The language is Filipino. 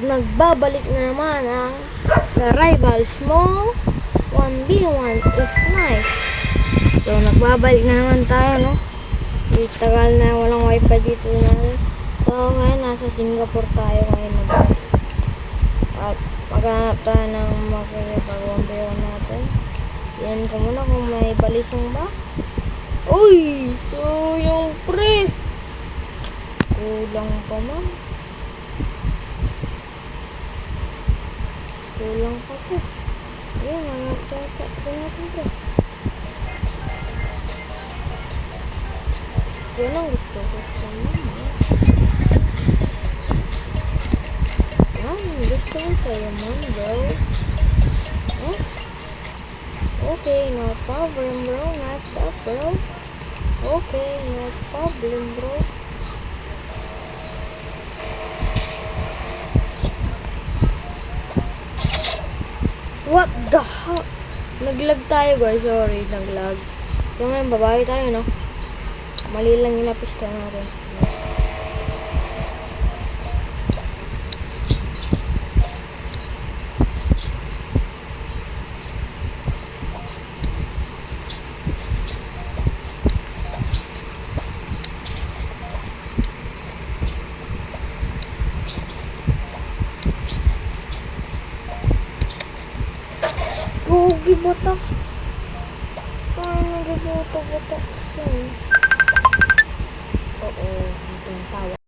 Nagbabalik na naman ang Rivals mo 1v1 is nice. So nagbabalik na naman tayo, no? Tagal na walang wifi dito namin. So ngayon nasa Singapore tayo ngayon. At maghanap tayo ng makikipag 1v1 natin. Yan ko muna kung may balisong ba. Uy! So yung pre kulang pa man. Kulang pa po. Ayan, hanap tayo natin po. Yan ang gusto ko sa mama. Gusto ko sa'yo man, bro. Huh? Okay, no problem, bro. Not that, bro. Okay, no problem, bro. What the heck? Naglag tayo, guys. Sorry, naglag. So ngayon, babae tayo, no? Mali lang yung napista natin. Gogi botak. Paano nagboto-botak siya? Oo, itong tawa.